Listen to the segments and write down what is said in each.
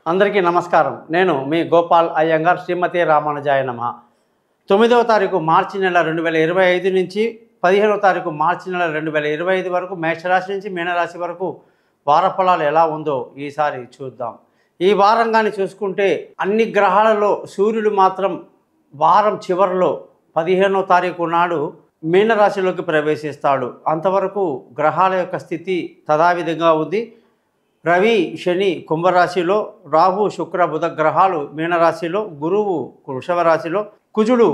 అందరికీ నమస్కారం. నేను మీ గోపాల్ అయ్యంగార్. శ్రీమతి రామానుజాయ నమః. 9వ తారీఖు మార్చి నెల 2025 నుంచి 15వ తారీఖు మార్చి నెల 2025 వరకు మేషరాశి నుంచి మీనరాశి వరకు వార ఫలాలు ఎలా ఉందో ఈసారి చూద్దాం. ఈ వారం కానీ చూసుకుంటే అన్ని గ్రహాలలో సూర్యుడు మాత్రం వారం చివరిలో 15వ తారీఖు నాడు మీనరాశిలోకి ప్రవేశిస్తాడు. అంతవరకు గ్రహాల యొక్క స్థితి తదావిధంగా ఉంది. రవి శని కుంభరాశిలో, రాహు శుక్ర బుధ గ్రహాలు మీనరాశిలో, గురువు వృషభ రాశిలో, కుజుడు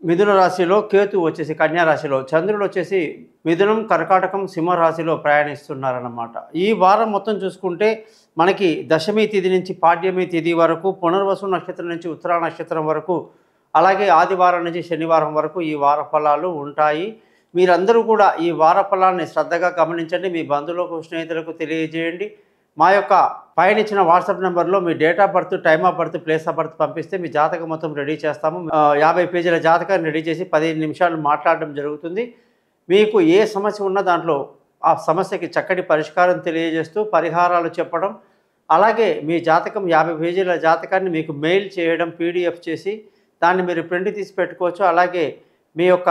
మిథున రాశిలో, కేతు వచ్చేసి కన్యా రాశిలో, చంద్రుడు వచ్చేసి మిథునం కర్కాటకం సింహరాశిలో ప్రయాణిస్తున్నారన్నమాట. ఈ వారం మొత్తం చూసుకుంటే మనకి దశమి తిథి నుంచి పాడ్యమి తిథి వరకు, పునర్వసు నక్షత్రం నుంచి ఉత్తరా నక్షత్రం వరకు, అలాగే ఆదివారం నుంచి శనివారం వరకు ఈ వార ఫలాలు ఉంటాయి. మీరందరూ కూడా ఈ వార ఫలాన్ని శ్రద్ధగా గమనించండి. మీ బంధువులకు స్నేహితులకు తెలియజేయండి. మా యొక్క పైన ఇచ్చిన వాట్సాప్ నెంబర్లో మీ date of birth, time of birth, place of birth పంపిస్తే మీ జాతకం మొత్తం రెడీ చేస్తాము. 50 పేజీల జాతకాన్ని రెడీ చేసి 15 నిమిషాలు మాట్లాడడం జరుగుతుంది. మీకు ఏ సమస్య ఉన్నా దాంట్లో ఆ సమస్యకి చక్కటి పరిష్కారం తెలియజేస్తూ పరిహారాలు చెప్పడం, అలాగే మీ జాతకం 50 పేజీల జాతకాన్ని మీకు మెయిల్ చేయడం, PDF చేసి దాన్ని మీరు ప్రింట్ తీసి పెట్టుకోవచ్చు. అలాగే మీ యొక్క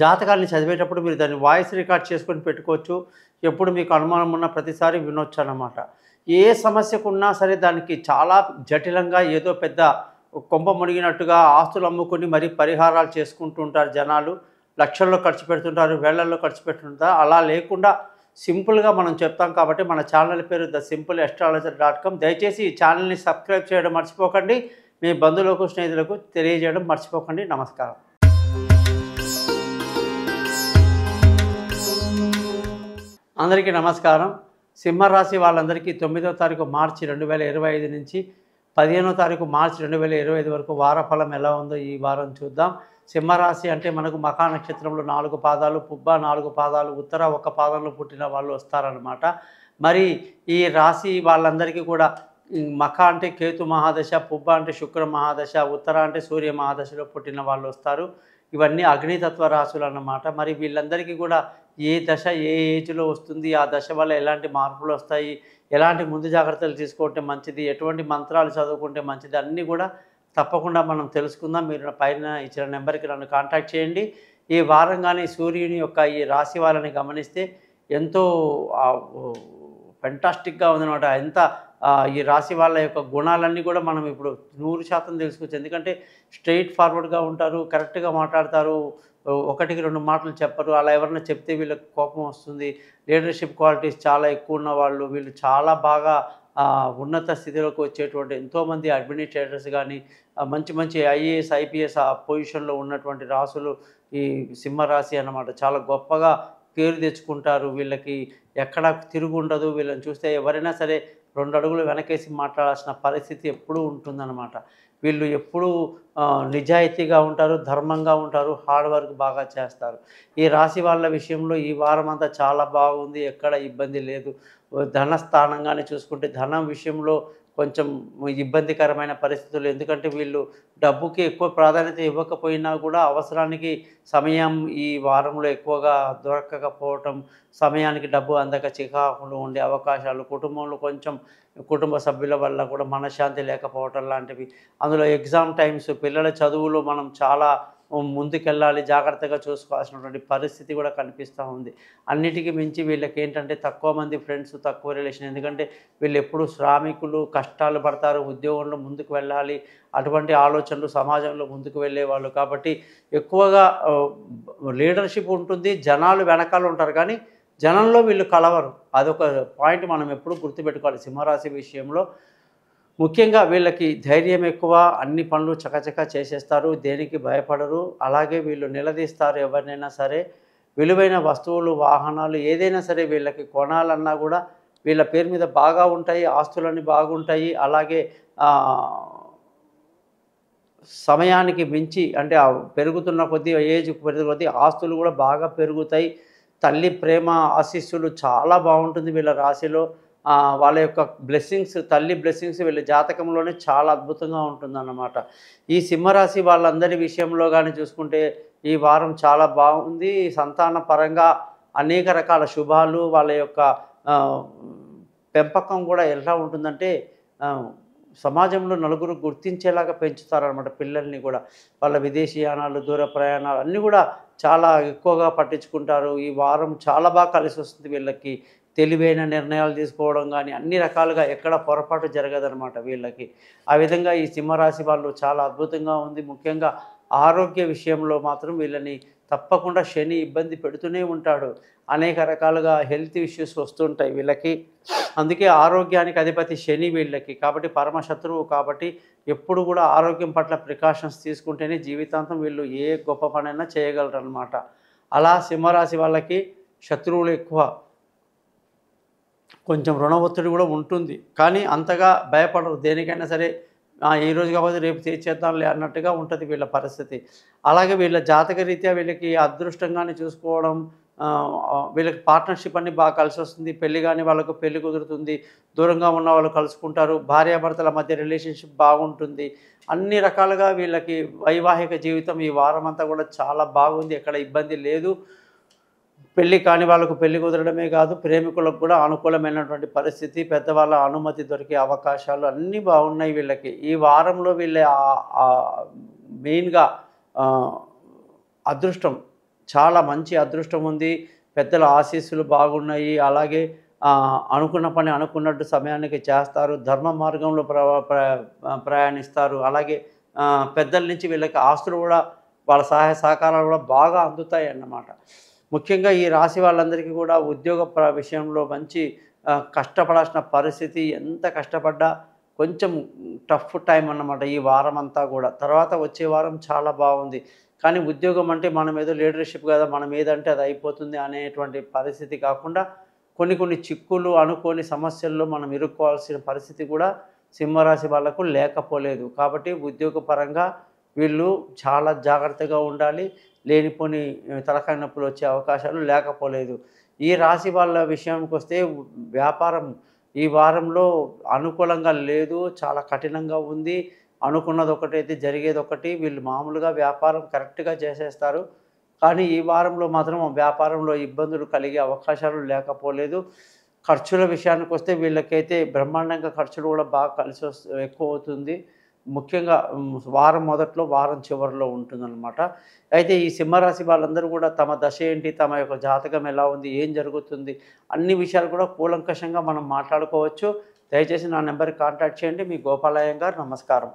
జాతకాన్ని చదివేటప్పుడు మీరు దాన్ని వాయిస్ రికార్డ్ చేసుకొని పెట్టుకోవచ్చు. ఎప్పుడు మీకు అనుమానం ఉన్న ప్రతిసారి వినొచ్చు అన్నమాట. ఏ సమస్యకున్నా సరే దానికి చాలా జటిలంగా ఏదో పెద్ద కొంప మునిగినట్టుగా ఆస్తులు అమ్ముకొని మరీ పరిహారాలు చేసుకుంటూ ఉంటారు జనాలు. లక్షల్లో ఖర్చు పెడుతుంటారు, వేళ్లలో ఖర్చు పెడుతుంటారు. అలా లేకుండా సింపుల్గా మనం చెప్తాం కాబట్టి మన ఛానల్ పేరు thesimpleastrologer.com. దయచేసి ఈ ఛానల్ని సబ్స్క్రైబ్ చేయడం మర్చిపోకండి. మీ బంధువులకు స్నేహితులకు తెలియజేయడం మర్చిపోకండి. నమస్కారం. అందరికీ నమస్కారం. సింహరాశి వాళ్ళందరికీ 9వ తారీఖు మార్చి 2025 నుంచి 15వ తారీఖు మార్చి 2025 వరకు వార ఫలం ఎలా ఉందో ఈ వారం చూద్దాం. సింహరాశి అంటే మనకు మఖా నక్షత్రంలో 4 పాదాలు, పుబ్బ 4 పాదాలు, ఉత్తర 1 పాదంలో పుట్టిన వాళ్ళు వస్తారనమాట. మరి ఈ రాశి వాళ్ళందరికీ కూడా మఖా అంటే కేతు మహాదశ, పుబ్బ అంటే శుక్ర మహాదశ, ఉత్తర అంటే సూర్య మహాదశలో పుట్టిన వాళ్ళు వస్తారు. ఇవన్నీ అగ్నితత్వ రాశులు అన్నమాట. మరి వీళ్ళందరికీ కూడా ఏ దశ ఏ ఏజ్లో వస్తుంది, ఆ దశ వల్ల ఎలాంటి మార్పులు వస్తాయి, ఎలాంటి ముందు జాగ్రత్తలు తీసుకుంటే మంచిది, ఎటువంటి మంత్రాలు చదువుకుంటే మంచిది, అన్నీ కూడా తప్పకుండా మనం తెలుసుకుందాం. మీరు పైన ఇచ్చిన నెంబర్కి నన్ను కాంటాక్ట్ చేయండి. ఈ వారం కానీ సూర్యుని యొక్క ఈ రాశి వాళ్ళని గమనిస్తే ఎంతో ఫెంటాస్టిక్గా ఉందన్నమాట. ఎంత ఈ రాశి వాళ్ళ యొక్క గుణాలన్నీ కూడా మనం ఇప్పుడు 100% తెలుసుకోవచ్చు. ఎందుకంటే స్ట్రైట్ ఫార్వర్డ్గా ఉంటారు, కరెక్ట్గా మాట్లాడతారు, ఒకటికి 2 మాటలు చెప్పరు. అలా ఎవరైనా చెప్తే వీళ్ళకి కోపం వస్తుంది. లీడర్షిప్ క్వాలిటీస్ చాలా ఎక్కువ ఉన్న వాళ్ళు, వీళ్ళు చాలా బాగా ఉన్నత స్థితిలోకి వచ్చేటువంటి ఎంతోమంది అడ్మినిస్ట్రేటర్స్ కానీ, మంచి మంచి IAS IPS ఆ పొజిషన్లో ఉన్నటువంటి రాసులు ఈ సింహరాశి అన్నమాట. చాలా గొప్పగా పేరు తెచ్చుకుంటారు. వీళ్ళకి ఎక్కడ తిరుగు ఉండదు. వీళ్ళని చూస్తే ఎవరైనా సరే 2 అడుగులు వెనకేసి మాట్లాడాల్సిన పరిస్థితి ఎప్పుడూ ఉంటుందన్నమాట. వీళ్ళు ఎప్పుడూ నిజాయితీగా ఉంటారు, ధర్మంగా ఉంటారు, హార్డ్ వర్క్ బాగా చేస్తారు. ఈ రాశి వాళ్ళ విషయంలో ఈ వారం అంతా చాలా బాగుంది, ఎక్కడ ఇబ్బంది లేదు. ధనస్థానంగానే చూసుకుంటే ధనం విషయంలో కొంచెం ఇబ్బందికరమైన పరిస్థితులు. ఎందుకంటే వీళ్ళు డబ్బుకి ఎక్కువ ప్రాధాన్యత ఇవ్వకపోయినా కూడా అవసరానికి సమయం ఈ వారంలో ఎక్కువగా దొరకకపోవటం, సమయానికి డబ్బు అందక చికాకులు ఉండే అవకాశాలు, కుటుంబంలో కొంచెం కుటుంబ సభ్యుల వల్ల కూడా మనశ్శాంతి లేకపోవటం లాంటివి. అందులో ఎగ్జామ్ టైమ్స్, పిల్లల చదువులో మనం చాలా ముందుకెళ్ళాలి, జాగ్రత్తగా చూసుకోవాల్సినటువంటి పరిస్థితి కూడా కనిపిస్తూ ఉంది. అన్నిటికీ మించి వీళ్ళకి ఏంటంటే తక్కువ మంది ఫ్రెండ్స్, తక్కువ రిలేషన్. ఎందుకంటే వీళ్ళు ఎప్పుడు శ్రామికులు, కష్టాలు పడతారు, ఉద్యోగంలో ముందుకు వెళ్ళాలి, అటువంటి ఆలోచనలు, సమాజంలో ముందుకు వెళ్ళేవాళ్ళు. కాబట్టి ఎక్కువగా లీడర్షిప్ ఉంటుంది, జనాలు వెనకాల ఉంటారు, కానీ జనంలో వీళ్ళు కలవరు. అదొక పాయింట్ మనం ఎప్పుడు గుర్తుపెట్టుకోవాలి సింహరాశి విషయంలో. ముఖ్యంగా వీళ్ళకి ధైర్యం ఎక్కువ, అన్ని పనులు చకచకా చేసేస్తారు, దేనికి భయపడరు. అలాగే వీళ్ళు నిలదీస్తారు ఎవరినైనా సరే. విలువైన వస్తువులు, వాహనాలు ఏదైనా సరే వీళ్ళకి కొనాలన్నా కూడా వీళ్ళ పేరు మీద బాగా ఉంటాయి, ఆస్తులన్నీ బాగుంటాయి. అలాగే సమయానికి మించి అంటే పెరుగుతున్న కొద్దీ, ఏజ్ పెరుగుతున్న కొద్దీ ఆస్తులు కూడా బాగా పెరుగుతాయి. తల్లి ప్రేమ, ఆశీస్సులు చాలా బాగుంటుంది వీళ్ళ రాశిలో. వాళ్ళ యొక్క బ్లెస్సింగ్స్, తల్లి బ్లెస్సింగ్స్ వీళ్ళ జాతకంలోనే చాలా అద్భుతంగా ఉంటుందన్నమాట. ఈ సింహరాశి వాళ్ళందరి విషయంలో కానీ చూసుకుంటే ఈ వారం చాలా బాగుంది. సంతాన పరంగా అనేక రకాల శుభాలు, వాళ్ళ యొక్క పెంపకం కూడా ఎలా ఉంటుందంటే సమాజంలో నలుగురు గుర్తించేలాగా పెంచుతారనమాట పిల్లల్ని కూడా. వాళ్ళ విదేశీయానాలు, దూర ప్రయాణాలు అన్నీ కూడా చాలా ఎక్కువగా పట్టించుకుంటారు. ఈ వారం చాలా బాగా కలిసొస్తుంది వీళ్ళకి. తెలివైన నిర్ణయాలు తీసుకోవడం గానీ, అన్ని రకాలుగా ఎక్కడ పొరపాటు జరగదనమాట వీళ్ళకి. ఆ విధంగా ఈ సింహరాశి వాళ్ళు చాలా అద్భుతంగా ఉంది. ముఖ్యంగా ఆరోగ్య విషయంలో మాత్రం వీళ్ళని తప్పకుండా శని ఇబ్బంది పెడుతూనే ఉంటాడు. అనేక రకాలుగా హెల్త్ ఇష్యూస్ వస్తుంటాయి వీళ్ళకి. అందుకే ఆరోగ్యానికి అధిపతి శని వీళ్ళకి. కాబట్టి పరమ శత్రువు కాబట్టి ఎప్పుడు కూడా ఆరోగ్యం పట్ల ప్రికాషన్స్ తీసుకుంటేనే జీవితాంతం వీళ్ళు ఏ గొప్ప పనైనా చేయగలరనమాట. అలా సింహరాశి వాళ్ళకి శత్రువులు ఎక్కువ. కొంచెం రుణ ఒత్తిడి కూడా ఉంటుంది. కానీ అంతగా భయపడరు. దేనికైనా సరే ఈరోజు కాకపోతే రేపు తీర్చేద్దాంలే అన్నట్టుగా ఉంటుంది వీళ్ళ పరిస్థితి. అలాగే వీళ్ళ జాతకరీత్యా వీళ్ళకి అదృష్టంగానే చూసుకోవడం, వీళ్ళకి పార్ట్నర్‌షిప్ అన్నీ బాగా కలిసొస్తుంది. పెళ్లి కాని వాళ్ళకు పెళ్లి కుదురుతుంది. దూరంగా ఉన్న వాళ్ళు కలుసుకుంటారు. భార్యాభర్తల మధ్య రిలేషన్‌షిప్ బాగుంటుంది. అన్ని రకాలుగా వీళ్ళకి వైవాహిక జీవితం ఈ వారమంతా కూడా చాలా బాగుంది. ఎక్కడ ఇబ్బంది లేదు. పెళ్లి కాని వాళ్ళకు పెళ్లి కుదరడమే కాదు, ప్రేమికులకు కూడా అనుకూలమైనటువంటి పరిస్థితి, పెద్దవాళ్ళ అనుమతి దొరికే అవకాశాలు అన్నీ బాగున్నాయి వీళ్ళకి. ఈ వారంలో వీళ్ళ మెయిన్‌గా ఆహ్, అదృష్టం చాలా మంచి అదృష్టం ఉంది. పెద్దల ఆశీస్సులు బాగున్నాయి. అలాగే అనుకున్న పని అనుకున్నట్టు సమయానికి చేస్తారు. ధర్మ మార్గంలో ప్రయాణిస్తారు. అలాగే పెద్దల నుంచి వీళ్ళకి ఆస్తులు కూడా వాళ్ళ సహాయ సహకారాలు కూడా బాగా అందుతాయన్నమాట. ముఖ్యంగా ఈ రాశి వాళ్ళందరికీ కూడా ఉద్యోగ విషయంలో మంచి కష్టపడాల్సిన పరిస్థితి. ఎంత కష్టపడ్డా కొంచెం టఫ్ టైం అన్నమాట ఈ వారం అంతా కూడా. తర్వాత వచ్చే వారం చాలా బాగుంది. కానీ ఉద్యోగం అంటే మనం ఏదో లీడర్‌షిప్ కదా, మనం ఏదంటే అది అయిపోతుంది అనేటువంటి పరిస్థితి కాకుండా కొన్ని కొన్ని చిక్కులు, అనుకోని సమస్యల్లో మనం ఇరుక్కోవాల్సిన పరిస్థితి కూడా సింహరాశి వాళ్ళకు లేకపోలేదు. కాబట్టి ఉద్యోగపరంగా వీళ్ళు చాలా జాగ్రత్తగా ఉండాలి. లేనిపోని తలకాయ నొప్పులు వచ్చే అవకాశాలు లేకపోలేదు. ఈ రాశి వాళ్ళ విషయానికొస్తే వ్యాపారం ఈ వారంలో అనుకూలంగా లేదు. చాలా కఠినంగా ఉంది. అనుకున్నది ఒకటైతే జరిగేది ఒకటి. వీళ్ళు మామూలుగా వ్యాపారం కరెక్ట్‌గా చేసేస్తారు. కానీ ఈ వారంలో మాత్రం వ్యాపారంలో ఇబ్బందులు కలిగే అవకాశాలు లేకపోలేదు. ఖర్చుల విషయానికొస్తే వీళ్ళకైతే బ్రహ్మాండంగా ఖర్చులు కూడా బాగా ఎక్కువవుతుంది. ముఖ్యంగా వారం మొదట్లో, వారం చివరిలో ఉంటుందన్నమాట. అయితే ఈ సింహరాశి వాళ్ళందరూ కూడా తమ దశ ఏంటి, తమ యొక్క జాతకం ఎలా ఉంది, ఏం జరుగుతుంది, అన్ని విషయాలు కూడా కూలంకషంగా మనం మాట్లాడుకోవచ్చు. దయచేసి నా నెంబర్‌కి కాంటాక్ట్ చేయండి. మీ గోపాల్ అయ్యంగార్. నమస్కారం.